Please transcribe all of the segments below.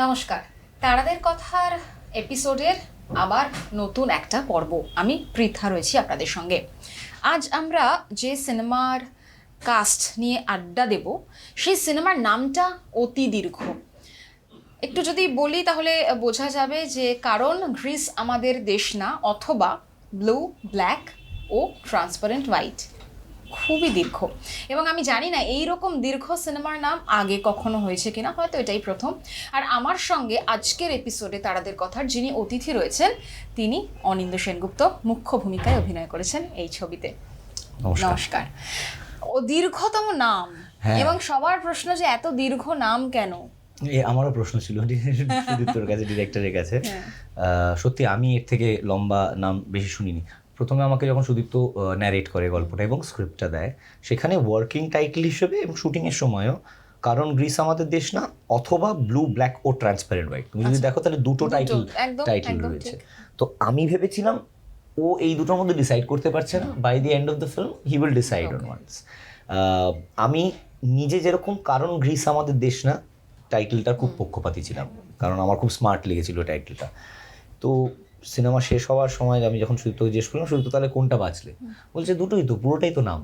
নমস্কার, তারাদের কথার এপিসোডের আবার নতুন একটা পর্ব। আমি পৃথা রয়েছি আপনাদের সঙ্গে। আজ আমরা যে সিনেমার কাস্ট নিয়ে আড্ডা দেব সেই সিনেমার নামটা অতি দীর্ঘ। একটু যদি বলি তাহলে বোঝা যাবে যে কারণ গ্রিস আমাদের দেশ না, অথবা ব্লু, ব্ল্যাক ও ট্রান্সপারেন্ট হোয়াইট। খুবই দীর্ঘ, এবং আমি জানি না এই রকম দীর্ঘ সিনেমার নাম আগে কখনো হয়েছে কিনা, হয়তো এটাই প্রথম। আর আমার সঙ্গে আজকের এপিসোডে তারাদের কথার যিনি অতিথি রয়েছেন তিনি অনিন্দ্য সেনগুপ্ত, মুখ্য ভূমিকায় অভিনয় করেছেন এই ছবিতে। নমস্কার। ও দীর্ঘতম নাম, এবং সবার প্রশ্ন যে এত দীর্ঘ নাম কেন। আমারও প্রশ্ন ছিল সুদীপ্তর কাছে, ডিরেক্টরের কাছে। সত্যি আমি এর থেকে লম্বা নাম বেশি শুনিনি। প্রথমে আমাকে যখন সুদীপ্ত ন্যারেট করে গল্পটা এবং স্ক্রিপ্টটা দেয়, সেখানে ওয়ার্কিং টাইটেল হিসেবে এবং শুটিংয়ের সময়ও কারণ গ্রিস আমাদের দেশ না, অথবা ব্লু, ব্ল্যাক ও ট্রান্সপারেন্ট হোয়াইট। তুমি যদি দেখো তাহলে দুটো টাইটেল রয়েছে। তো আমি ভেবেছিলাম ও এই দুটোর মধ্যে ডিসাইড করতে পারছে না, by the end of the film he will decide on once. আমি নিজে যেরকম কারণ গ্রিস আমাদের দেশ না টাইটেলটার খুব পক্ষপাতী ছিলাম, কারণ আমার খুব স্মার্ট লেগেছিল টাইটেলটা। তো সিনেমা শেষ হওয়ার সময় আমি যখন সুদীপ্তকে জিজ্ঞেস করলাম, সুদীপ্ত তাহলে কোনটা বাঁচলে, বলছে দুটোই তো, পুরোটাই তো নাম।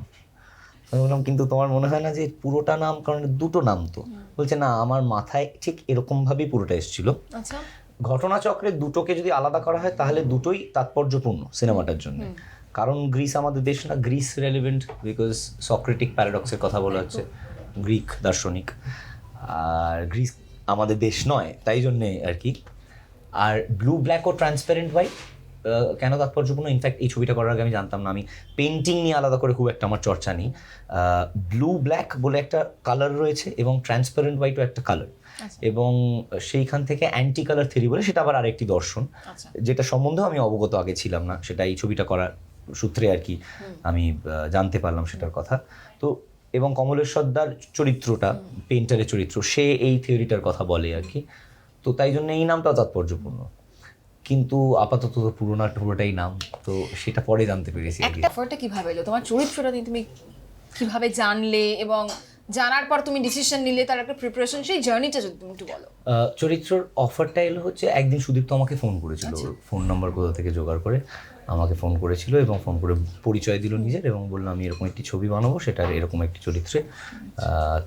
আমি বললাম কিন্তু তোমার মনে হয় না যে পুরোটা নাম, কারণ দুটো নাম তো? বলছে না, আমার মাথায় ঠিক এরকমভাবেই পুরোটা এসেছিল। ঘটনাচক্রে দুটোকে যদি আলাদা করা হয় তাহলে দুটোই তাৎপর্যপূর্ণ সিনেমাটার জন্য। কারণ গ্রিস আমাদের দেশ না, গ্রিস রেলিভেন্ট বিকজ সক্রেটিক প্যারাডক্সের কথা বলা হচ্ছে, গ্রিক দার্শনিক। আর গ্রিস আমাদের দেশ নয়, তাই জন্যে আর কি। আর ব্লু, ব্ল্যাক ও ট্রান্সপারেন্ট হোয়াইট কেন তাৎপর্যপূর্ণ, ইনফ্যাক্ট এই ছবিটা করার আগে আমি জানতাম না। আমি পেন্টিং নিয়ে আলাদা করে খুব একটা আমার চর্চা নেই। ব্লু ব্ল্যাক বলে একটা কালার রয়েছে এবং ট্রান্সপারেন্ট হোয়াইটও একটা কালার, এবং সেইখান থেকে অ্যান্টি কালার থিওরি বলে, সেটা আবার আরেকটি দর্শন, যেটা সম্বন্ধেও আমি অবগত আগে ছিলাম না। সেটা এই ছবিটা করার সূত্রে আর কি আমি জানতে পারলাম সেটার কথা। তো এবং কমলেশ্বরদার চরিত্রটা, পেন্টারের চরিত্র, সে এই থিওরিটার কথা বলে আর কি। তো তাই জন্য এই নামটাও তাৎপর্যপূর্ণ, কিন্তু আপাতত পুরোটাই নাম, তো সেটা পরে জানতে পেরেছি। একটা ফটো কিভাবে এলো তোমার চরিত্রটা নিয়ে, তুমি কিভাবে জানলে এবং জানার পর তুমি ডিসিশন নিলে, তার একটা প্রিপারেশন, সেই জার্নিটা যদি তুমি একটু বলো। চরিত্রের অফারটা এলো হচ্ছে একদিন সুদীপ্ত আমাকে ফোন করেছিল, ফোন নাম্বার কোথা থেকে জোগাড় করে আমাকে ফোন করেছিল, এবং ফোন করে পরিচয় দিল নিজের, এবং বললো আমি এরকম একটি ছবি বানাবো, সেটার এরকম একটি চরিত্রে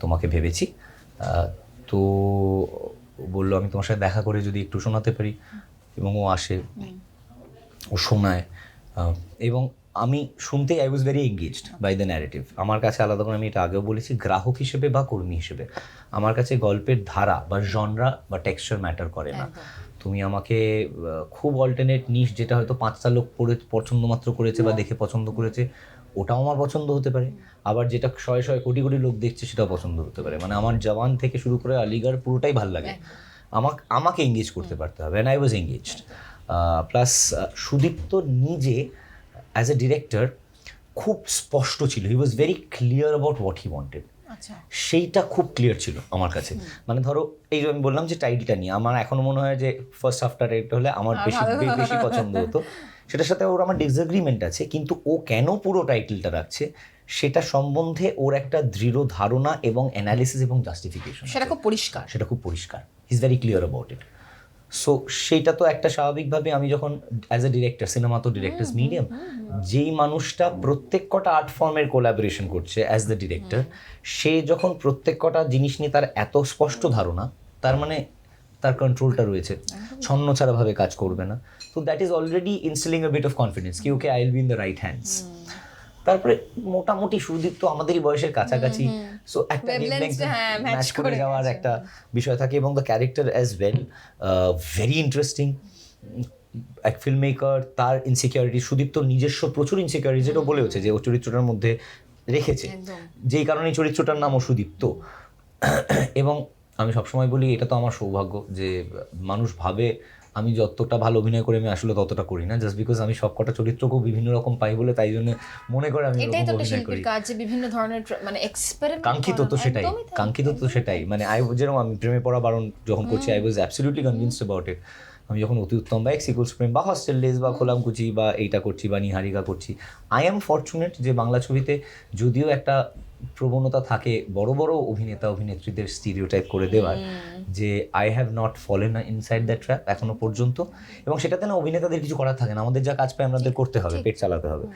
তোমাকে ভেবেছি। তো বললো আমি তোমার সাথে দেখা করে যদি একটু শোনাতে পারি, এবং ও আসে, ও শোনায়, এবং আমি শুনতেই I was very engaged by the narrative. আমার কাছে আলাদা করে, আমি এটা আগেও বলেছি, গ্রাহক হিসেবে বা কর্মী হিসেবে আমার কাছে গল্পের ধারা বা জনরা বা টেক্সচার ম্যাটার করে না। তুমি আমাকে খুব অল্টারনেট নিশ, যেটা হয়তো 5টা লোক পছন্দ মাত্র করেছে বা দেখে পছন্দ করেছে, ওটাও আমার পছন্দ হতে পারে। আবার যেটা শয়ে শয়ে কোটি কোটি লোক দেখছে, সেটাও পছন্দ হতে পারে। মানে আমার জওয়ান থেকে শুরু করে আলিগড় পুরোটাই ভালো লাগে। আমাকে এঙ্গেজ করতে পারতে হবে, and I was engaged. Plus Sudipta নিজে অ্যাজ এ ডিরেক্টর খুব স্পষ্ট ছিল, he was very clear about what he wanted. সেইটা খুব ক্লিয়ার ছিল আমার কাছে। মানে ধরো এই যে আমি বললাম যে টাইটেলটা নিয়ে আমার এখনো মনে হয় যে ফার্স্ট হাফটা টাইটেল হলে আমার বেশি পছন্দ হতো। সেটার সাথে ওর আমার ডিসএগ্রিমেন্ট আছে, কিন্তু ও কেন পুরো টাইটেলটা রাখছে সেটা সম্বন্ধে ওর একটা দৃঢ় ধারণা এবং অ্যানালিসিস এবং জাস্টিফিকেশন, সেটা খুব পরিষ্কার। He is very clear about it. So সেইটা তো একটা স্বাভাবিকভাবে, আমি যখন অ্যাজ এ ডিরেক্টর, সিনেমা তো ডিরেক্টরস মিডিয়াম, যেই মানুষটা প্রত্যেক কটা আর্ট ফর্মের কোলাবোরেশন করছে অ্যাজ দ্য ডিরেক্টর, সে যখন প্রত্যেক কটা জিনিস নিয়ে তার এত স্পষ্ট ধারণা, তার মানে তার কন্ট্রোলটা রয়েছে, ছন্ন ছাড়াভাবে কাজ করবে না। তো that is already instilling a bit of confidence কি okay, I will be in the right hands. তারপরে মোটামুটি সুদীপ্ত আমাদেরই বয়সের কাছাকাছি, সো একটা ম্যাচ করে যাওয়ার একটা বিষয় থাকে, এবং the character as well very interesting. এক ফিল্ম মেকার, তার ইনসিকিউরিটি, সুদীপ্ত নিজস্ব প্রচুর ইনসিকিউরিটি, যেটা বলেওছে যে ও চরিত্রটার মধ্যে রেখেছে, যেই কারণে চরিত্রটার নামও সুদীপ্ত। এবং আমি সবসময় বলি, এটা তো আমার সৌভাগ্য যে মানুষ ভাবে আমি যতটা ভালো অভিনয় করে, আমি আসলে ততটা করি না, জাস্ট বিকজ আমি সব কটা চরিত্রকেও বিভিন্ন রকম পাই বলে, তাই জন্য মনে করে আমি এরকম অভিনয় করি। বিভিন্ন ধরনের মানে এক্সপেরিমেন্ট, কাঙ্ক্ষিত তো সেটাই। মানে যেরকম আমি প্রেমে পড়া বারণ যখন করছি, I was absolutely convinced about it. আমি যখন অতি উত্তম বা এক্স ইকুয়ালস প্রেম বা হস্টেল ডেজ বা খোলামকুচি বা এইটা করছি বা নিহারিকা করছি, আই এম ফরচুনেট যে বাংলা ছবিতে যদিও একটা প্রবণতা থাকে বড় বড় অভিনেতা অভিনেত্রীদের স্টিরিওটাইপ করে দেওয়ার, যে I have not fallen inside that trap এখনো পর্যন্ত। এবং সেটাতে না অভিনেতাদের কিছু করার থাকে না, আমাদের যা কাজ পায় আমাদের করতে হবে, পেট চালাতে হবে।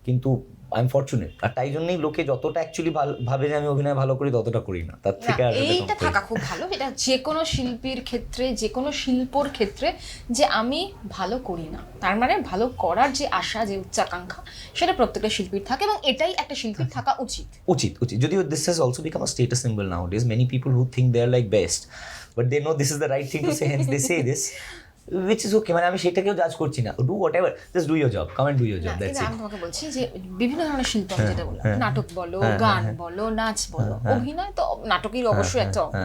কিন্তু আই এম ফরচুনেট, আর তাই জন্যই লোকে যতটা অ্যাকচুয়ালি ভাবে যে আমি অভিনয় ভালো করি ততটা করি না, তার থেকে আর এইটা থাকা খুব ভালো। এটা যে কোনো শিল্পীর ক্ষেত্রে, যে কোনো শিল্পর ক্ষেত্রে, যে আমি ভালো করি না তার মানে ভালো করার যে আশা, যে উচ্চাকাঙ্ক্ষা, সেটা প্রত্যেকটা শিল্পীর থাকে, এবং এটাই একটা শিল্পীর থাকা উচিত। উচিত উচিত যদিও this has also become a status symbol nowadays, many people who think they are like best but they know this is the right thing to say, hence they say this, which is okay, মানে আমি সেটাকেও জাজ করছি না, do whatever, just do your job, come and do your job, that's আমি it. তোমাকে বলছি যে বিভিন্ন ধরনের শিল্প, আমি যেটা বললাম, নাটক বলো, গান বলো, নাচ বলো, অভিনয় তো নাটকের অবশ্যই একটা অঙ্গ।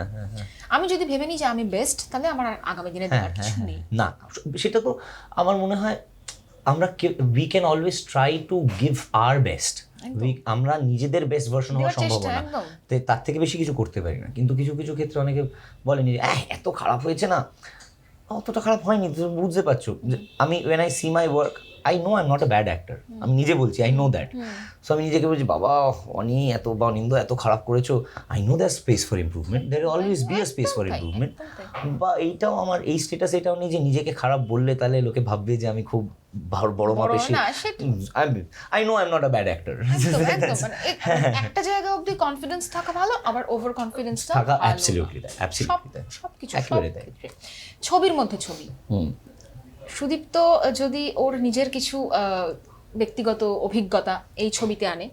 আমি যদি ভেবে নিই যে আমি বেস্ট, তাহলে আমার আর আগামী দিনে দেওয়ার কিছু নেই। না, সেটা তো আমার মনে হয় আমরা we can always try to give our best, আমরা নিজেদের বেস্ট ভার্সন হওয়া সম্ভব না, তার থেকে বেশি কিছু করতে পারি না। কিন্তু কিছু কিছু ক্ষেত্রে অনেকে বলেনি যে এত খারাপ হয়েছে না, অতটা খারাপ হয়নি, তুমি বুঝতে পারছো। আমি when I see my work, I know I'm not a bad actor, আমি নিজে বলছি, I know that, সো আমি নিজেকে বলছি বাবা অনি এত বা অনিন্দ এত খারাপ করেছো, I know there's space for improvement, there will always be a space for improvement। বা এইটাও আমার এই স্ট্যাটাস এটাও নেই যে নিজেকে খারাপ বললে তাহলে লোকে ভাববে যে আমি খুব বড় মাপে, I know I'm not a bad actor। একটা জায়গা অবধি কনফিডেন্স থাকা ভালো, আবার ওভার কনফিডেন্সটা থাকা অ্যাবসলিউটলি সবকিছু ছবির মধ্যে ছবি। সুদীপ্ত যদি ওর নিজের কিছু ব্যক্তিগত অভিজ্ঞতা এই ছবিতে আনে,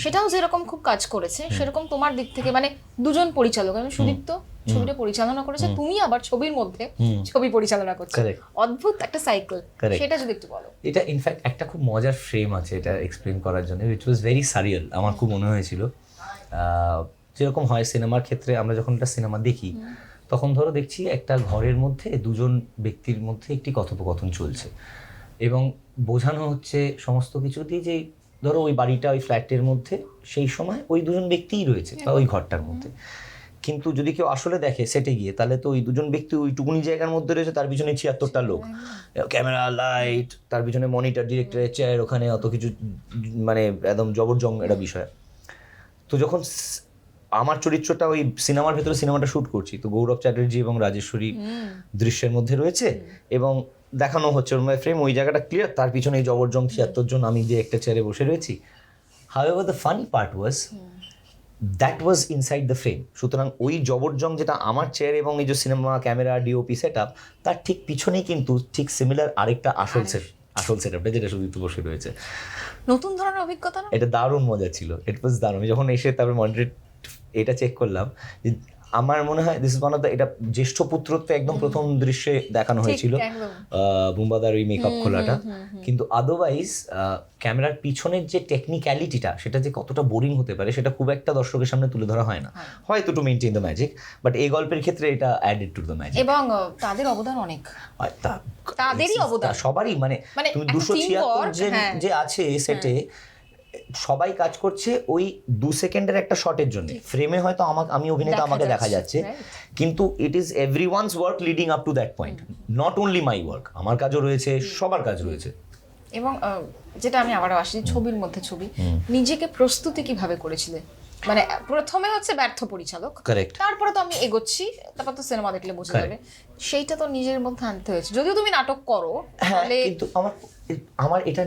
সেটাও যেরকম খুব কাজ করেছে, সেরকম তোমার দিক থেকে মানে দুজন পরিচালক, মানে সুদীপ্ত ছবিটা পরিচালনা করেছে, তুমি আবার ছবির মধ্যে ছবি পরিচালনা করছো, অদ্ভুত একটা সাইকেল, সেটা যদি একটু বলো। এটা ইনফ্যাক্ট একটা খুব মজার ফ্রেম আছে এটা এক্সপ্লেন করার জন্য, উইচ ওয়াজ ভেরি সারিয়াল, আমার খুব মনে হয়েছিল। যেরকম হয় সিনেমার ক্ষেত্রে, আমরা যখন একটা সিনেমা দেখি তখন ধরো দেখছি একটা ঘরের মধ্যে দুজন ব্যক্তির মধ্যে একটি কথোপকথন চলছে, এবং বোঝানো হচ্ছে সমস্ত কিছু দিয়ে যে ধরো ওই বাড়িটা, ওই ফ্ল্যাটের মধ্যে সেই সময় ওই দুজন ব্যক্তিই রয়েছে বা ওই ঘরটার মধ্যে। কিন্তু যদি কেউ আসলে দেখে সেটে গিয়ে, তাহলে তো ওই দুজন ব্যক্তি ওইটুকুনি জায়গার মধ্যে রয়েছে, তার পিছনে ৭৬টা লোক, ক্যামেরা, লাইট, তার পিছনে মনিটর, ডিরেক্টরের চেয়ার, ওখানে অত কিছু, মানে একদম জবরজং একটা বিষয়। তো যখন আমার চরিত্রটা ওই সিনেমার ভেতরে সিনেমাটা শ্যুট করছি, তো গৌরব চ্যাটার্জি এবং রাজেশ্বরী দৃশ্যের মধ্যে রয়েছে, এবং দেখানো হচ্ছে ওর ফ্রেম, ওই জায়গাটা ক্লিয়ার, তার পিছনে এই জবরজং ৭৬ জন, আমি যে একটা চেয়ারে বসে রয়েছি। However the funny part was that was inside the frame. সুতরাং ওই জবরজং যেটা আমার চেয়ার এবং এই যে cinema, camera, DOP set up, তার ঠিক পিছনেই কিন্তু ঠিক সিমিলার আরেকটা আসল সেটআপটা যেটা শুধু বসে রয়েছে। নতুন ধরনের অভিজ্ঞতা না, এটা দারুণ মজা ছিল, ইট ওয়াজ দারুণ। আমি যখন এসে তারপরে মনিটর এটা চেক করলাম, যে আমার মনে হয় this is one of the, এটা জ্যেষ্ঠ পুত্রত্ব একদম প্রথম দৃশ্যে দেখানো হয়েছিল, বুম্বাদার ওই মেকআপ খোলাটা। কিন্তু আদারওয়াইজ ক্যামেরার পিছনের যে টেকনিক্যালিটিটা, সেটা যে কতটা বোরিং হতে পারে সেটা খুব একটা দর্শকের সামনে তুলে ধরা হয় না, হয়তো to maintain the magic, but এই গল্পের ক্ষেত্রে এটা অ্যাডেড টু দ্য ম্যাজিক। এবং তাদের অবদান অনেক, তাদেরই অবদান সবারই, মানে তুমি ২৭৬ যে আছে সেটে, সবাই কাজ করছে ওই ২ সেকেন্ডের একটা শটের জন্য। ফ্রেমে হয়তো আমি অভিনেতা, আমাকে দেখা যাচ্ছে, কিন্তু it is everyone's work leading up to that point, not only my work, আমার কাজও রয়েছে, সবার কাজ রয়েছে। এবং যেটা আমি আবারও আসি, ছবির মধ্যে ছবি, নিজেকে প্রস্তুতি কিভাবে করেছিলে? মানে প্রথমে হচ্ছে ব্যর্থ পরিচালক, তারপরে তো আমি এগোচ্ছি, তারপর তো সিনেমা দেখলে বোঝা যাবে, সেইটা তো নিজের মধ্যে আনতে হয়েছে। যদিও তুমি নাটক করো, তাহলে কিন্তু আমার এটা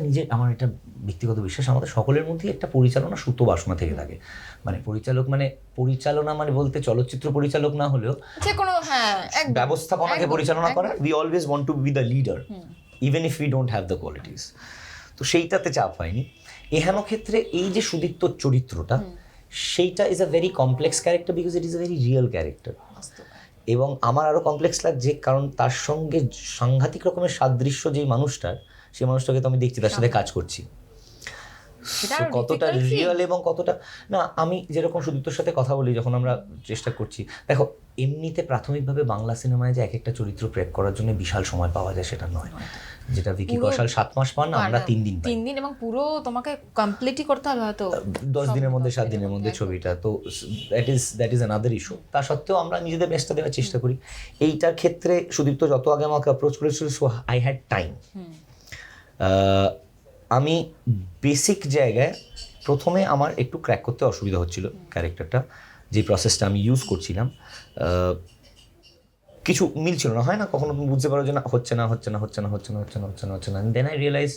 এটা ব্যক্তিগত বিশ্বাস, আমাদের সকলের মধ্যেই একটা পরিচালনা সুপ্ত বাসনা থেকে থাকে। মানে পরিচালনা মানে বলতে চলচ্চিত্র পরিচালক না হলেও যে কোনো ব্যবস্থাপনাকে পরিচালনা করা, we always want to B the leader even if we don't have the qualities. তো সেইটাতে চাপ হয়নি। এহেন ক্ষেত্রে এই যে সুদীপ্তর চরিত্রটা, সেইটা is a very complex character, because it is a very real character. এবং আমার আরও কমপ্লেক্স লাগছে কারণ তার সঙ্গে সাংঘাতিক রকমের সাদৃশ্য যেই মানুষটার, সেই মানুষটাকে তো আমি দেখছি, তার সাথে কাজ করছি, কতটা রিয়েল এবং কতটা না। আমি যেরকম সুদীপ্তর সাথে কথা বলি যখন আমরা চেষ্টা করছি, দেখো এমনিতে প্রাথমিকভাবে বাংলা সিনেমায় যে এক একটা চরিত্র ক্র্যাক করার জন্য বিশাল সময় পাওয়া যায় সেটা নয়, যেটা ভিকি কৌশল 7 মাস পান, আমরা 3 দিন পাই, 3 দিন, এবং পুরো তোমাকে কমপ্লিটই করতে হবে হয়তো 10 দিনের মধ্যে, 7 দিনের মধ্যে ছবিটা। তো দ্যাট ইজ অ্যানাদার ইস্যু। তা সত্ত্বেও আমরা নিজেদের বেস্টটা দেওয়ার চেষ্টা করি। এইটার ক্ষেত্রে সুদীপ্ত যত আগে আমাকে অ্যাপ্রোচ করেছিল, সো আই হ্যাড টাইম। আমি বেসিক জায়গায় প্রথমে আমার একটু ক্র্যাক করতে অসুবিধা হচ্ছিল ক্যারেক্টারটা, যে প্রসেসটা আমি ইউজ করছিলাম কিছু মিলছিল না, হয় না কখনো তুমি বুঝতে পারো যে না হচ্ছে না। দেন আই রিয়েলাইজ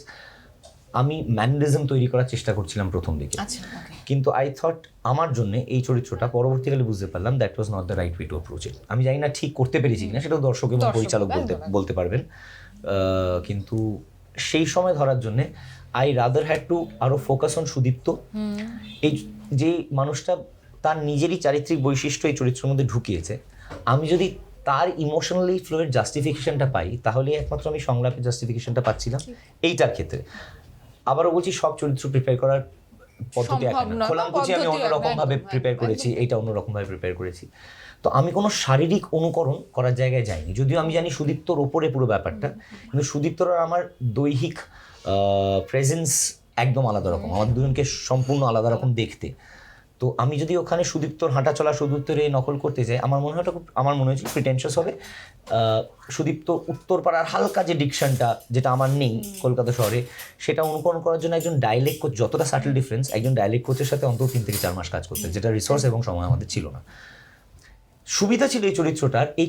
আমি ম্যানারিজম তৈরি করার চেষ্টা করছিলাম প্রথম দিকে, আচ্ছা ওকে। কিন্তু আই থট আমার জন্য এই চরিত্রটা, পরবর্তীকালে বুঝতে পারলাম that was not the right way to approach it. আমি জানি না ঠিক করতে পেরেছি কিনা, সেটাও দর্শক এবং পরিচালক বলতে পারবেন, কিন্তু সেই সময় ধরার জন্যে আই রাদার হ্যাড টু আরো ফোকাস অন সুদীপ্ত, এই যে মানুষটা তার নিজেরই চারিত্রিক বৈশিষ্ট্য এই চরিত্রের মধ্যে ঢুকিয়েছে, আমি যদি তার ইমোশনালি ফ্লোয়ের জাস্টিফিকেশনটা পাই, তাহলে একমাত্র আমি সংলাপের জাস্টিফিকেশনটা পাচ্ছিলাম এইটার ক্ষেত্রে। আবারও বলছি, সব চরিত্র প্রিপেয়ার করার পদ্ধতি এক না, খোলামকুচি আমি অন্যরকম ভাবে প্রিপেয়ার করেছি, এইটা অন্যরকম ভাবে প্রিপেয়ার করেছি। তো আমি কোনো শারীরিক অনুকরণ করার জায়গায় যাইনি, যদিও আমি জানি সুদীপ্তর ওপরে পুরো ব্যাপারটা, কিন্তু সুদীপ্তর আর আমার দৈহিক প্রেজেন্স একদম আলাদা রকম, আমাদের দুজনকে সম্পূর্ণ আলাদা রকম দেখতে। তো আমি যদি ওখানে সুদীপ্তর হাঁটা চলা সুদীপ্তরে নকল করতে যাই, আমার মনে হয় আমার মনে হয়েছিল প্রিটেনশাস হবে। সুদীপ্ত উত্তরপাড়ার হালকা যে ডিকশনটা, যেটা আমার নেই কলকাতা শহরে, সেটা অনুকরণ করার জন্য একজন ডায়ালেক্ট কোচ, যতটা সাটল ডিফারেন্স, একজন ডায়ালেক্ট কোচের সাথে অন্তত 3 থেকে 4 মাস কাজ করতে, যেটা রিসোর্স এবং সময় আমাদের ছিল না। সুবিধা ছিল এই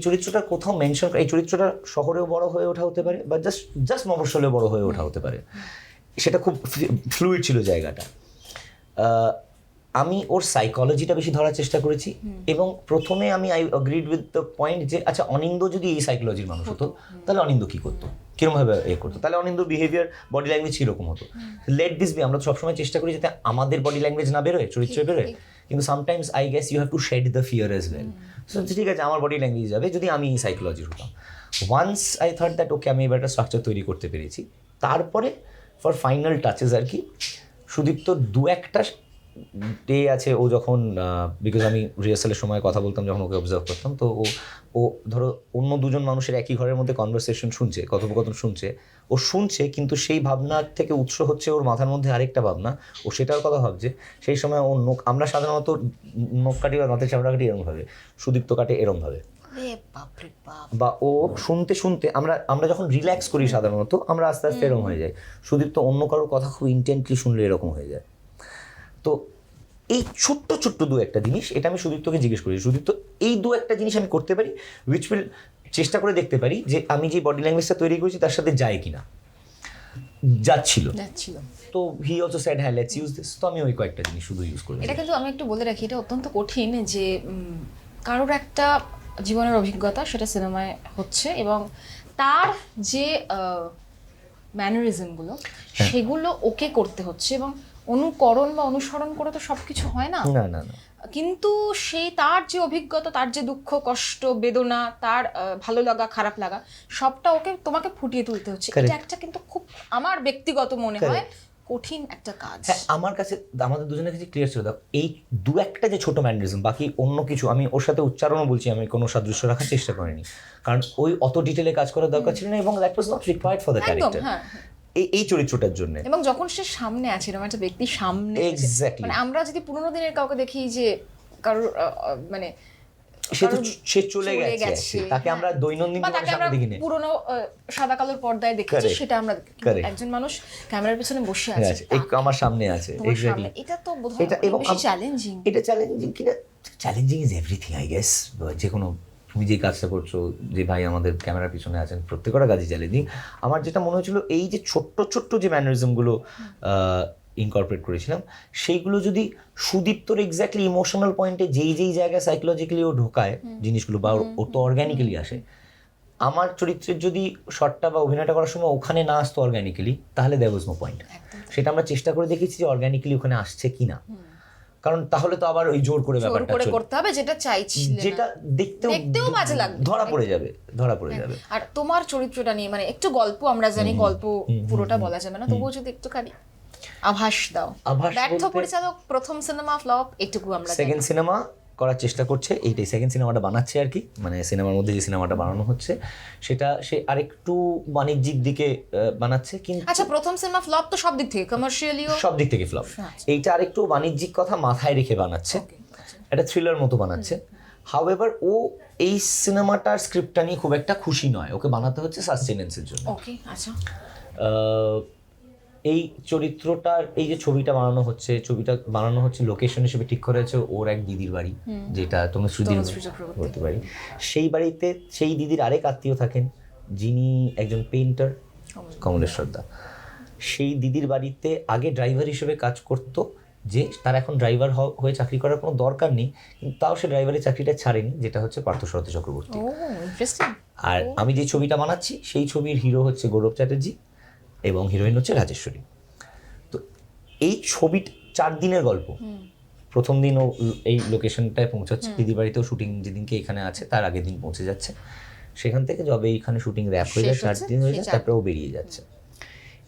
চরিত্রটার কোথাও মেনশন, এই চরিত্রটা শহরেও বড় হয়ে ওঠা হতে পারে, বা জাস্ট মফস্বলেও বড় হয়ে ওঠা হতে পারে, সেটা খুব ফ্লুইড ছিল জায়গাটা। আমি ওর সাইকোলজিটা বেশি ধরার চেষ্টা করেছি, এবং প্রথমে আমি I agreed with the point যে আচ্ছা, অনিন্দ যদি এই সাইকোলজির মানুষ হতো, তাহলে অনিন্দ কী করতো, কিরকমভাবে করতো, তাহলে অনিন্দর বিহেভিয়ার, বডি ল্যাঙ্গুয়েজ কীরকম হতো। লেট দিস বি, আমরা তো সবসময় চেষ্টা করি যাতে আমাদের বডি ল্যাঙ্গুয়েজ না বেরোয়, চরিত্রে বেরোয়, কিন্তু sometimes I guess you have to shed the fear as well. So ঠিক আছে, আমার বডি ল্যাঙ্গুয়েজ যাবে যদি আমি সাইকোলজির হতাম। Once I thought that okay, আমি এবার একটা স্ট্রাকচার তৈরি করতে পেরেছি, তারপরে ফর ফাইনাল টাচেস আর কি, সুদীপ্ত 2-1টা ডে আছে, ও যখন বিকজ আমি রিহার্সালের সময় কথা বলতাম, যখন ওকে অবজার্ভ করতাম, তো ও ধরো অন্য দুজন মানুষের একই ঘরের মধ্যে কনভারসেশন শুনছে, কথোপকথন শুনছে, কিন্তু সেই ভাবনার থেকে উৎস হচ্ছে ওর মাথার মধ্যে আরেকটা ভাবনা, ও সেটার কথা ভাবছে। সেই সময় ও আমরা সাধারণত নখ কাটি বা দাঁতের চামড়া কাটি এরমভাবে, সুদীপ্ত কাটে এরমভাবে, বা ও শুনতে আমরা যখন রিল্যাক্স করি সাধারণত আমরা আস্তে আস্তে এরকম হয়ে যায়, সুদীপ্ত অন্য কারোর কথা খুব ইন্টেন্টলি শুনলে এরকম হয়ে যায়। তো এই ছোট্ট 2-1টা জিনিস, এটা আমি সুদীপ্তকে জিজ্ঞেস করি, সুদীপ্ত এই 2-1টা জিনিস আমি করতে পারি, উইচ উইল চেষ্টা করে দেখতে পারি যে আমি যে বডি ল্যাঙ্গুয়েজটা তৈরি করেছি তার সাথে যায় কিনা, যাচ্ছিল। তো হি অলসো সেড হ্যাঁ লেটস ইউজ দিস। তো আমি ওই কয়েকটা জিনিস শুধু ইউজ করি। এটা কিন্তু আমি একটু বলে রাখি, এটা অত্যন্ত কঠিন যে কারোর একটা জীবনের অভিজ্ঞতা সেটা সিনেমায় হচ্ছে, এবং তার যে ম্যানারিজমগুলো সেগুলো ওকে করতে হচ্ছে, এবং অনুকরণ বা অনুসরণ করে তো সবকিছু হয় না, কিন্তু সেই তার যে অভিজ্ঞতা, তার যে দুঃখ কষ্ট বেদনা, তার ভালো লাগা খারাপ লাগা, সবটা তোমাকে ফুটিয়ে তুলতে হচ্ছে। এটা একটা কিন্তু খুব আমার ব্যক্তিগত মনে হয় কঠিন একটা কাজ। হ্যাঁ, আমার কাছে আমাদের দুজনের কাছে ক্লিয়ার ছিল, এই 2-1টা যে ছোট ম্যানারিজম, বাকি অন্য কিছু আমি ওর সাথে উচ্চারণও বলছি, আমি কোনো সাদৃশ্য রাখার চেষ্টা করিনি, কারণ ওই অত ডিটেলে কাজ করার দরকার ছিল না, এবং that was not required for the character, এই চরিত্রটার জন্য। এবং যখন সে সামনে আছে, এরকম একটা ব্যক্তি সামনে, মানে আমরা যদি পুরোনো দিনের কাউকে দেখি যে কারোর মানে সে চলে গেছে, তাকে আমরা দৈনন্দিন জীবনে সামনে দেখি না, পুরোনো সাদা কালোর পর্দায় দেখেছি, সেটা আমরা একজন মানুষ ক্যামেরার পিছনে বসে আছে, আমার সামনে আছে, এক্স্যাক্টলি। এটা তো বোধহয় বেশি চ্যালেঞ্জিং। এটা চ্যালেঞ্জিং কিনা, challenging is everything I guess. যে কোনো, তুমি যে কাজটা করছো, যে ভাই আমাদের ক্যামেরার পিছনে আছেন, প্রত্যেকটা কাজই চ্যালেঞ্জিং। আমার যেটা মনে হয়েছিল, এই যে ছোট্ট যে ম্যানারিজমগুলো ইনকর্পোরেট করেছিলাম, সেইগুলো যদি সুদীপ্তর এক্স্যাক্টলি ইমোশনাল পয়েন্টে যেই জায়গায় সাইকোলজিক্যালি ও ঢোকায় জিনিসগুলো, বা ও তো অর্গ্যানিক্যালি আসে, আমার চরিত্রের যদি শটটা বা অভিনয়টা করার সময় ওখানে না আসতো অর্গ্যানিক্যালি, তাহলে দেয়ার ওয়াজ নো পয়েন্ট। সেটা আমরা চেষ্টা করে দেখেছি যে অর্গ্যানিক্যালি ওখানে আসছে কিনা, কারণ তাহলে তো আবার ওই জোর করে ব্যাপারটা করতে হবে, যেটা চাইছি, যেটা দেখতেও বাজে লাগবে, ধরা পড়ে যাবে। আর তোমার চরিত্রটা নিয়ে মানে একটু গল্প, আমরা জানি গল্প পুরোটা বলা যাবে না, তবুও যদি একটুখানি আভাস দাও। ব্যর্থ পরিচালক, প্রথম সিনেমা ফ্লপ, এটুকু আমরা সেকেন্ড সিনেমা করার চেষ্টা করছে, এইটাই সেকেন্ড সিনেমাটা বানাচ্ছে আর কি, মানে সিনেমার মধ্যে যে সিনেমাটা বানানো হচ্ছে সেটা সে আরেকটু বাণিজ্যিক দিকে বানাচ্ছে। কিন্তু আচ্ছা, প্রথম সিনেমা ফ্লপ তো সব দিক থেকে, কমার্শিয়ালিও সব দিক থেকে ফ্লপ, এইটা আরেকটু বাণিজ্যিক কথা মাথায় রেখে বানাচ্ছে, এটা থ্রিলার মতো বানাচ্ছে। হাউএভার ও এই সিনেমাটার স্ক্রিপ্টটা নিয়ে খুব একটা খুশি নয়, ওকে বানাতে হচ্ছে সাস্টেনেন্সের জন্য। ওকে, আচ্ছা। এই চরিত্রটার এই যে ছবিটা বানানো হচ্ছে লোকেশন হিসেবে ঠিক করা হয়েছে ওর এক দিদির বাড়ি, যেটা তনুশ্রী বলতে পারি। সেই বাড়িতে সেই দিদির আরেক আত্মীয় থাকেন যিনি একজন পেইন্টার, কমলেশ্বর দা। সেই দিদির বাড়িতে আগে ড্রাইভার হিসেবে কাজ করতো, যে তার এখন ড্রাইভার হয়ে চাকরি করার কোনো দরকার নেই, কিন্তু তাও সে ড্রাইভারের চাকরিটা ছাড়েনি, যেটা হচ্ছে পার্থসারথী চক্রবর্তী। আর আমি যে ছবিটা বানাচ্ছি সেই ছবির হিরো হচ্ছে গৌরব চ্যাটার্জি এবং হিরোইন হচ্ছে রাজেশ্বরী। তো এই ছবি 4 দিনের গল্প। প্রথম দিন ও এই লোকেশনটায় পৌঁছাচ্ছে, দিদির বাড়িতেও শুটিং যেদিনকে এখানে আছে তার আগের দিন পৌঁছে যাচ্ছে। সেখান থেকে যবে এইখানে শুটিং র্যাপ হয়ে যায়, 4 দিন হয়ে যায়, তারপরে ও বেরিয়ে যাচ্ছে।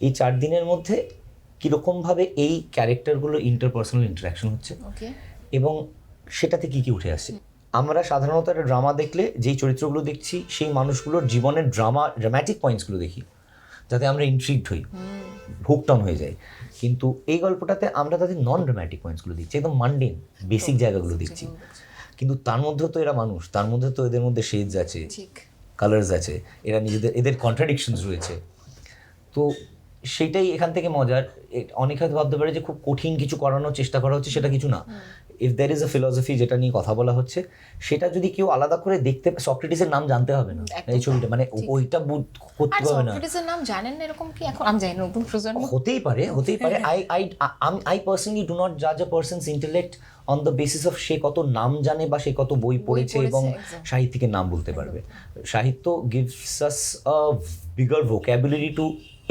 এই 4 দিনের মধ্যে কীরকমভাবে এই ক্যারেক্টারগুলো ইন্টারপার্সোনাল ইন্টারাকশন হচ্ছে এবং সেটাতে কী কী উঠে আসছে। আমরা সাধারণত একটা ড্রামা দেখলে যেই চরিত্রগুলো দেখছি সেই মানুষগুলোর জীবনের ড্রামাটিক পয়েন্টসগুলো দেখি, যাতে আমরা ইন্ট্রিগড হই, হুকড অন হয়ে যাই। কিন্তু এই গল্পটাতে আমরা তাদের নন ড্রামাটিক পয়েন্টসগুলো দেখছি, একদম মান্ডেন বেসিক জায়গাগুলো দেখছি। কিন্তু তার মধ্যেও তো এরা মানুষ, তার মধ্যে তো এদের মধ্যে শেডস আছে, কালার্স আছে, এদের কন্ট্রাডিকশনস রয়েছে। তো সেটাই এখান থেকে মজার। অনেকে হয়তো ভাবতে পারে যে খুব কঠিন কিছু করানোর চেষ্টা করা হচ্ছে, সেটা কিছু না। If there is a philosophy যেটা নিয়ে কথা বলা হচ্ছে, সেটা যদি কেউ আলাদা করে দেখতে, সক্রেটিসের নাম জানতে হবে না এই ছবিটা, মানে ওইটা করতে হবে না। সক্রেটিসের নাম জানেন না এরকম কি এখন আমি জানি না, নতুন প্রজন্ম হতেই পারে। আই পার্সোনালি ডু নট জাজ a person's intellect on the basis of সে কত নাম জানে বা সে কত বই পড়েছে এবং সাহিত্যিকের নাম বলতে পারবে। সাহিত্য gives us a bigger vocabulary to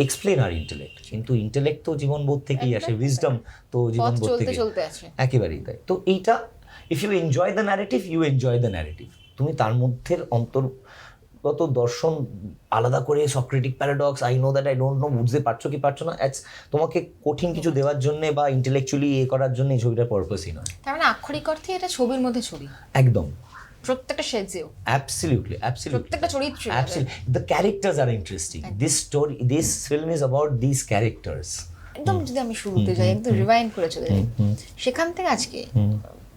explain আর ইন্টেলেক্ট, কিন্তু ইন্টেলেক্ট তো জীবনবোধ থেকেই আসে, উইজডম তো জীবনবোধ থেকে একেবারেই তাই। তো এইটা if you enjoy the narrative, you enjoy the narrative. তুমি তার মধ্যে অন্তর্গত দর্শন আলাদা করে Socratic paradox, I know that I don't know, বুঝতে পারছো কি পারছো না, তোমাকে কঠিন কিছু দেওয়ার জন্য বা ইন্টেলেকচুয়ালি করার জন্য এই ছবিটার পারপাসই নয়। তার মানে আক্ষরিক অর্থে এটা ছবির মধ্যে ছবি, একদম প্রত্যেকটা শেডসেও absolutely প্রত্যেকটা চরিত্র, the characters are interesting. This film is about these characters. একদম যদি আমি শুরুতে যাই, একদম রিভাইন্ড করে চলে যাই, সেখান থেকে আজকে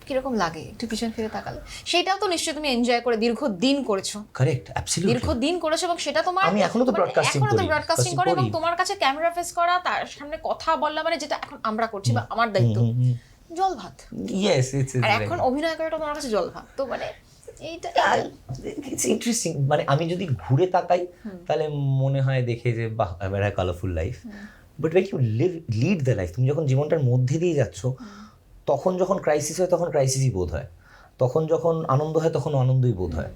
কিরকম লাগে একটু পিছন ফিরে তাকালে? সেটাও তো নিশ্চয়ই তুমি এনজয় করে দীর্ঘদিন করেছো। কারেক্ট, অ্যাবসলিউটলি দীর্ঘদিন করেছো এবং সেটা তোমার, আমি এখনো তো ব্রডকাস্টিং করি এবং তোমার কাছে ক্যামেরা ফেস করা, তার সামনে কথা বলা, মানে যেটা এখন আমরা করছি বা আমার দায়িত্ব, জল ভাত। ইয়েস, আর এখন অভিনয় করাটা তোমার কাছে জল ভাত। তো মানে ইটস ইন্টারেস্টিং। মানে আমি যদি ঘুরে তাকাই তাহলে মনে হয় দেখে যে বাহ, এবার colourful life, but when you lead the life, তুমি যখন জীবনটার মধ্যে দিয়ে যাচ্ছ, তখন যখন ক্রাইসিস হয় তখন ক্রাইসিসই বোধ হয়, তখন যখন আনন্দ হয় তখন আনন্দই বোধ হয়।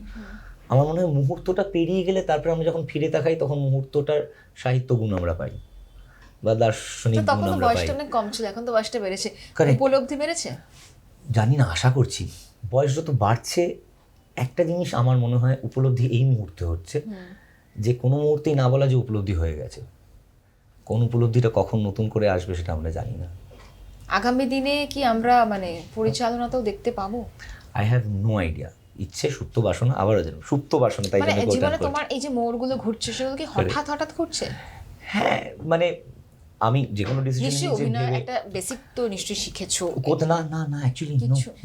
আমার মনে হয় মুহূর্তটা পেরিয়ে গেলে তারপরে আমরা যখন ফিরে তাকাই তখন মুহূর্তটার সাহিত্য গুণ আমরা পাই বা দার্শনিক গুণ আমরা পাই। বয়সটা অনেক কম ছিল, এখন তো বয়সটা বেড়েছে, উপলব্ধি বেড়েছে। জানি না, আশা করছি বয়স যত বাড়ছে একটা জিনিস আমার মনে হয় উপলব্ধি এই মুহূর্তে হচ্ছে, যে কোনো মুহূর্তেই না বলা যে উপলব্ধি হয়ে গেছে, কোন উপলব্ধিটা কখন নতুন করে আসবে সেটা আমরা জানি না। আগামী দিনে কি আমরা মানে পরিচালনাতেও দেখতে পাবো? I have no idea. ইচ্ছে সুপ্ত বাসনা, আবারও জানো সুপ্ত বাসনা, তাই জন্য জীবনে তোমার এই যে মোড়গুলো ঘুরছে সেগুলো কি হঠাৎ ঘুরছে? হ্যাঁ, মানে আমি যে কোনো ডিসিশন অভিনয় একটা বেসিক তো নিশ্চয়ই শিখেছো। না না না, অ্যাকচুয়ালি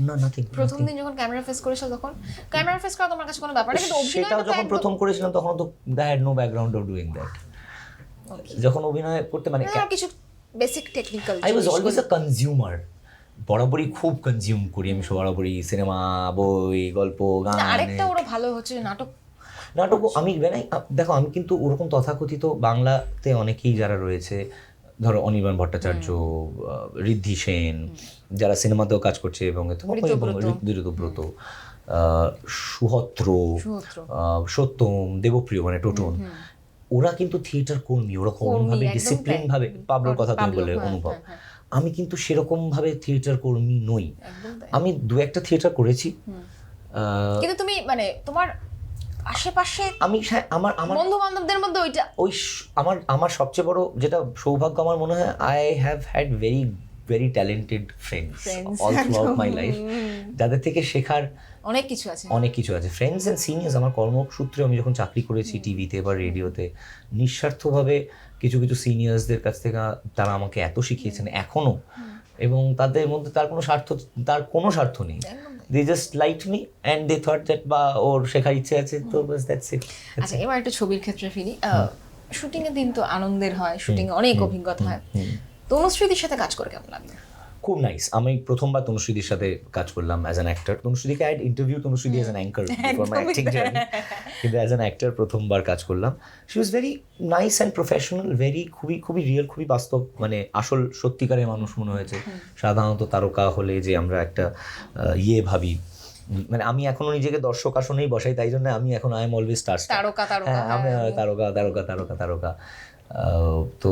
নো, নাথিং। প্রথম দিন যখন ক্যামেরা ফেস করেছো, তখন ক্যামেরা ফেস করা তোমার কাছে কোনো ব্যাপার না, কিন্তু সেটাও যখন প্রথম করেছিলাম তখন তো I had no background of doing that. যখন অভিনয় করতে মানে কিছু basic technical, I was always a consumer. বরাবরই খুব কনজিউম করি আমি, বরাবরই সিনেমা, বই, গল্প, গান। আরেকটা ওরা ভালো হচ্ছে নাটক। আমি দেখো, আমি কিন্তু ওরকম তথাকথিত বাংলাতে অনেকেই যারা রয়েছে, ধরো অনির্বাণ ভট্টাচার্য, ঋদ্ধি সেন, যারা সিনেমাতেও কাজ করছে এবং ঋতুব্রত, সুহত্র, সত্যম, দেবপ্রিয় মানে টোটন, ওরা কিন্তু থিয়েটার কর্মী, ওরা কোনোভাবে ডিসিপ্লিন ভাবে, পাবলোর কথা তুমি বলে অনুভব, আমি কিন্তু সেরকম ভাবে থিয়েটার কর্মী নই। আমি 2-1টা থিয়েটার করেছি, কিন্তু তুমি মানে তোমার আশেপাশে আমি আমার বন্ধু বান্ধবদের মধ্যে আমার সবচেয়ে বড় যেটা সৌভাগ্য আমার মনে হয়, I have had very talented friends all throughout my life, যাদের থেকে শেখার অনেক কিছু আছে। ফ্রেন্ডস অ্যান্ড সিনিয়র্স, আমার কর্মসূত্রে আমি যখন চাকরি করেছি টিভিতে বা রেডিওতে, নিঃস্বার্থভাবে কিছু সিনিয়র্সদের কাছ থেকে তারা আমাকে এত শিখিয়েছেন এখনো, এবং তাদের মধ্যে তার কোনো স্বার্থ নেই। They just liked me and they thought that বা ওর শেখার ইচ্ছে আছে, তো বাস দ্যাটস ইট। আচ্ছা, এবার একটা ছবির ক্ষেত্রে ফিরি। শুটিং এর দিন তো আনন্দের হয়, শুটিং এ অনেক অভিজ্ঞতা হয়। তনুশ্রীদির সাথে কাজ করে কেমন লাগলো? খুব নাইস। আমি প্রথমবার তনুশ্রীদির সাথে কাজ করলাম অ্যাজ অ্যান অ্যাক্টর। তনুশ্রীদিকে আই ইন্টারভিউ তনুশ্রীদি as an anchor for my acting journey, কিন্তু অ্যাজ অ্যান অ্যাক্টর প্রথমবার কাজ করলাম। She was very nice and professional, very খুবই খুবই রিয়েল, খুবই বাস্তব, মানে আসল সত্যিকারের মানুষ মনে হয়েছে। সাধারণত তারকা হলে যে আমরা একটা ভাবি, মানে আমি এখনো নিজেকে দর্শক আসনেই বসাই, তাই জন্য আমি এখন আই এম অলওয়েজ স্টার। তারকা তারকা, আমি তারকা তারকা তারকা তারকা। তো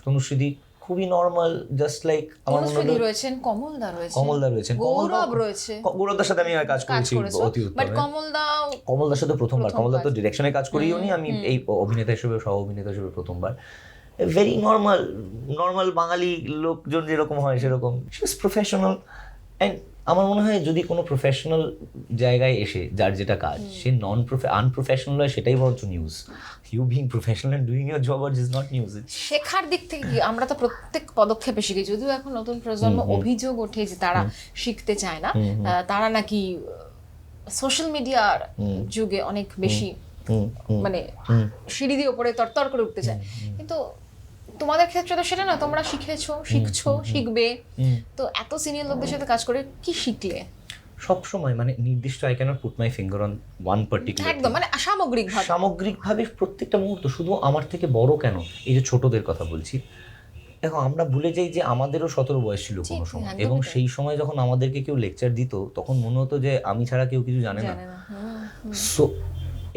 তনুশ্রীদি খুবই নর্মাল, জাস্ট লাইক আমার মনে তনুশ্রীদি রয়েছেন, কমলদা রয়েছেন, গৌরব রয়েছে। গৌরবদার সাথে আমি কাজ করেছি অতি বাট উত্তমে। কমলদার সাথে প্রথমবার, কমলদার তো ডিরেকশনে কাজ করিও নি, আমি এই অভিনেতা হিসেবে, সহ অভিনেতা হিসেবে প্রথমবার। ভেরি নর্মাল বাঙালি লোকজন যেরকম হয় সেরকম। She was professional. অ্যান্ড আমার মনে হয় যদি কোনো প্রফেশনাল জায়গায় এসে যার যেটা কাজ, সে আনপ্রফেশনাল হয়, সেটাই বরঞ্চ news. You being professional and doing your job is not news. শেখার দিক থেকে কি আমরা তো প্রত্যেক পদক্ষেপে শিখি, যদিও এখন নতুন প্রজন্ম অভিযোগ ওঠে যে তারা শিখতে চায় না, তারা নাকি সোশ্যাল মিডিয়ার যুগে অনেক বেশি মানে সিঁড়ি দিয়ে উপরে তরতর করে উঠতে চায়, কিন্তু তোমাদের ক্ষেত্রে তো সেটা না, তোমরা শিখছো, শিখবে। তো এত সিনিয়র লোকদের সাথে কাজ করে কি শিখলে? সবসময় মানে নির্দিষ্ট, I can't put my finger on one particular, একদম মানে সামগ্রিকভাবে প্রত্যেকটা মুহূর্ত। শুধু আমার থেকে বড় কেন, এই যে ছোটদের কথা বলছি, দেখো আমরা ভুলে যাই যে আমাদেরও 17 বয়স ছিল কোনো সময়, এবং সেই সময় যখন আমাদেরকে কেউ লেকচার দিত তখন মনে হতো যে আমি ছাড়া কেউ কিছু জানে না। সো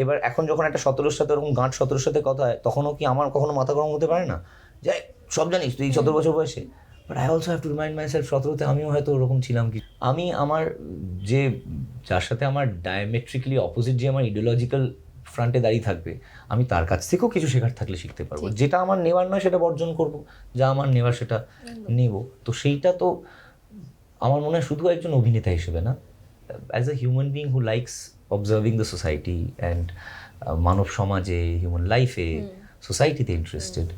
এবার এখন যখন একটা 17-র সাথে ওরকম গাঁট 17-র সাথে কথা হয়, তখনও কি আমার কখনো মাথা গরম হতে পারে না যে সব জানিস তুই 17 বছর বয়সে? But I also have to remind myself 17তে আমিও হয়তো ওরকম ছিলাম। কি আমি আমার যার সাথে আমার ডায়ামেট্রিক্যালি অপোজিট, যে আমার ইডিওলজিক্যাল ফ্রন্টে দাঁড়িয়ে থাকবে, আমি তার কাছ থেকেও কিছু শেখার থাকলে শিখতে পারবো। যেটা আমার নেওয়ার নয় সেটা বর্জন করব, যা আমার নেওয়ার সেটা নেব। তো সেইটা তো আমার মনে হয় শুধু একজন অভিনেতা হিসেবে না, as a human being who likes observing the society and মানব সমাজে, হিউম্যান লাইফে, সোসাইটিতে ইন্টারেস্টেড,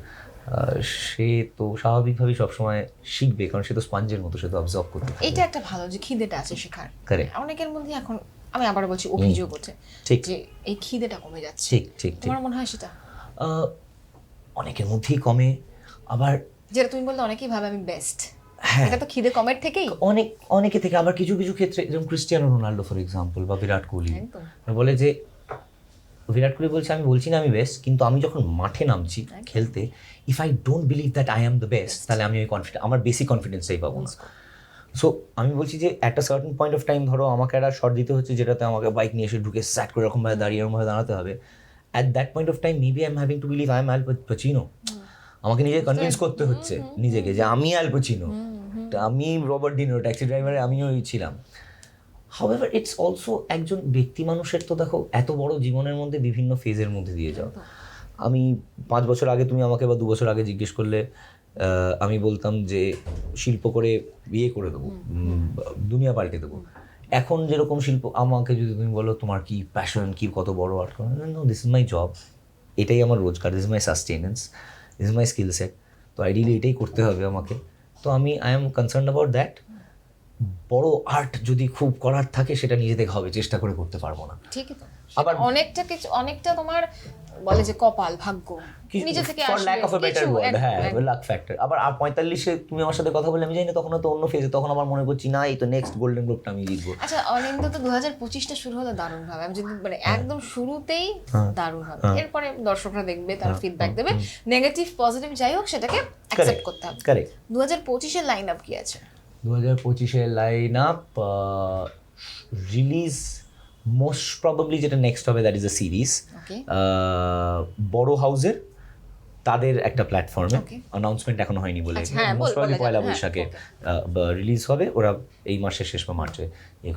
সে তো স্বাভাবিকভাবেই সবসময় শিখবে, কারণ সে তো স্পঞ্জের মতো, সে তো অবজার্ভ করতে পারে। এটা একটা ভালো যে খিদেটা আছে শেখার। অনেকের মধ্যে এখন আমি আবার বলছি অভিযোগ হচ্ছে যে এই খিদেটা কমে যাচ্ছে। ঠিক তোমার মনে হয় সেটা? অনেকের মধ্যেই কমে, আবার যেটা তুমি বললে অনেকেই ভাবে আমি বেস্ট, এটা তো খিদে কমের থেকেই। অনেকে থেকে, আবার কিছু ক্ষেত্রে যেমন ক্রিস্টিয়ানো রোনাল্ডো ফর এক্সাম্পল, বা বিরাট কোহলি বলে যে, বিরাট কোহলি বলছে আমি বলছি না আমি বেস্ট, কিন্তু আমি যখন মাঠে নামছি খেলতে, if I don't believe that I am the best, তাহলে আমি ওই আমার বেসিক কনফিডেন্সটাই পাবো না। সো আমি বলছি যে একটা সার্টেন পয়েন্ট অফ টাইম, ধরো আমাকে একটা শট দিতে হচ্ছে যেটাতে আমাকে বাইক নিয়ে এসে ঢুকে স্যাট করে এরকমভাবে দাঁড়িয়ে এরকমভাবে দাঁড়াতে হবে। At that point of time maybe I am having to believe I am Al Pacino. আমাকে নিজেকে কনভিন্স করতে হচ্ছে নিজেকে যে আমি আল পাচিনো, আমি রবার্ট ডিনিরো, ট্যাক্সি ড্রাইভারে আমিও ছিলাম। হাউএভার ইটস অলসো একজন ব্যক্তি মানুষের তো দেখো এত বড় জীবনের মধ্যে বিভিন্ন ফেজের মধ্যে দিয়ে যাও। আমি 5 বছর আগে তুমি আমাকে বা 2 বছর আগে জিজ্ঞেস করলে আমি বলতাম যে শিল্প করে বিয়ে করে দেবো, দুনিয়া পাল্টে দেবো। এখন যেরকম শিল্প, আমাকে যদি তুমি বলো তোমার কি প্যাশন, কি কত বড় আর্ট করো, no this is my job, এটাই আমার রোজগার, this is my sustenance, this is my skill set. তো আইডিয়ালি এটাই করতে হবে আমাকে। তো I am concern about that. বড় আর্ট যদি খুব করার থাকে সেটা নিজে থেকে হবে, চেষ্টা করে করতে পারবো না। ঠিকই তো। আবার অনেকটা তোমার বলে যে কপাল, ভাগ্য, নিজে থেকে আসবে, for lack of a better word, হ্যাঁ লাক ফ্যাক্টর। আবার 45-এ তুমি আমার সাথে কথা বলে আমি জানি না, তখন তো অন্য ফেজে, তখন আমার মনে করছি না এই তো নেক্সট গোল্ডেন গ্লোবটা আমি জিতবো। আচ্ছা, অনিন্দ তো 2025টা শুরু হলো দারুণ ভাবে, আমি যদি মানে একদম শুরুতেই দারুণ ভাবে, এরপরে দর্শকরা দেখবে, তারা ফিডব্যাক দেবে, নেগেটিভ পজিটিভ যাই হোক সেটাকে অ্যাকসেপ্ট করতে হবে। কারেক্ট। 2025-এর লাইন আপ কি আছে? 2025-এর line up release most probably যেটা নেক্সট হবে, দ্যাট ইজ আ সিরিজ, বড় হাউসের তাদের একটা প্ল্যাটফর্মে, অ্যানাউন্সমেন্ট এখনো হয়নি বলে, মোস্ট প্রবাবলি পয়লা বৈশাখে রিলিজ হবে। ওরা এই মাসের শেষ বা মার্চে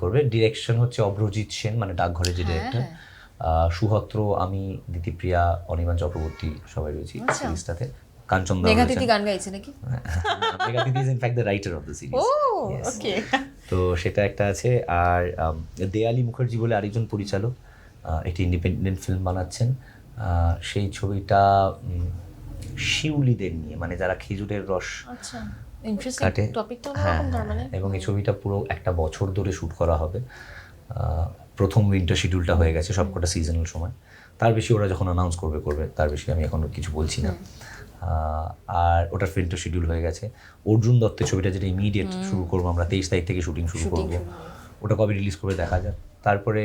করবে। ডিরেকশন হচ্ছে অভ্রজিৎ সেন, মানে ডাকঘরের যে ডিরেক্টর, সুহত্র, আমি, দিতিপ্রিয়া, অনির্বাণ চক্রবর্তী সবাই রয়েছি সিরিজটাতে। কাঞ্চন দা মেঘাতিথি গান গাইছে নাকি? Meghatithi is in fact the writer of the series. Okay. তো সেটা একটা আছে। আর দেয়ালি মুখার্জি বলে আরেকজন পরিচালক, একটি ইন্ডিপেন্ডেন্ট ফিল্ম বানাচ্ছেন। সেই ছবিটা শিউলিদের নিয়ে, মানে যারা খেজুরের রস কাটে, হ্যাঁ, এবং এই ছবিটা পুরো একটা বছর ধরে শ্যুট করা হবে। প্রথম উইন্টার শিডিউলটা হয়ে গেছে, সবকটা সিজনাল সময়। তার বেশি ওরা যখন অ্যানাউন্স করবে তার বেশি আমি এখন কিছু বলছি না। আর ওটার উইন্টার শিডিউল হয়ে গেছে। অর্জুন দত্তের ছবিটা যেটা ইমিডিয়েট শুরু করবো আমরা, 23 তারিখ থেকে শুটিং শুরু করবো। ওটা কবে রিলিজ করে দেখা যাক। তারপরে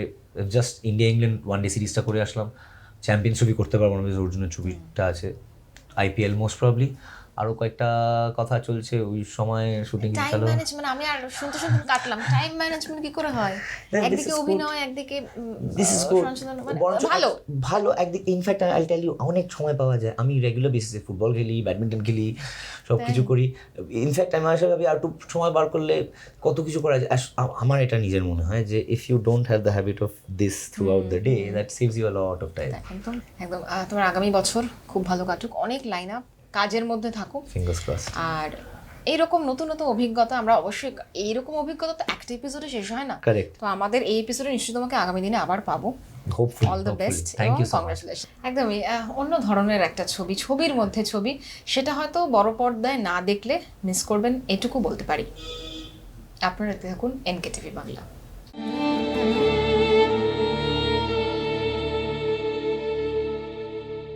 জাস্ট ইন্ডিয়া ইংল্যান্ড ওয়ানডে সিরিজটা করে আসলাম। চ্যাম্পিয়ন ছবি করতে পারবো না, অর্জুনের ছবিটা আছে। IPL most probably. আরও কয়েকটা কথা চলছে, ওই সময় শুটিং টাইম ম্যানেজমেন্ট আমি আর শুনতে কাটলাম। টাইম ম্যানেজমেন্ট কি করে হয়? একদিকে অভিনয়, একদিকে ভালো ভালো একদিকে। ইনফ্যাক্ট আই টেল ইউ, অনেক সময় পাওয়া যায়। আমি রেগুলার বেসিসে ফুটবল খেলি, ব্যাডমিন্টন খেলি, সব কিছু করি। ইনফ্যাক্ট আমি আসলে ভাবি আর একটু সময় বার করলে কত কিছু করা যায়। আমার এটা নিজের মনে হয় যে if you don't have the habit of this throughout the day, that saves you a lot of time. একদম একদম। তোমার আগামী বছর খুব ভালো কাটুক, অনেক লাইন আপ, কাজের মধ্যে থাকো, ফিঙ্গার্স ক্রস। আর এইরকম নতুন নতুন অভিজ্ঞতা আমরা অবশ্যই, এইরকম অভিজ্ঞতা তো একটা এপিসোডে শেষ হয় না। কারেক্ট। তো আমাদের এই এপিসোডে নিশ্চয়ই তোমাকে আগামী দিনে আবার পাবো। Hopefully, all the best, thank you so much. Congratulation. একদমই অন্য ধরনের একটা ছবি, ছবির মধ্যে ছবি, সেটা হয়তো বড় পর্দায় না দেখলে মিস করবেন, এটুকু বলতে পারি। আপনারা দেখুন NKTV বাংলা।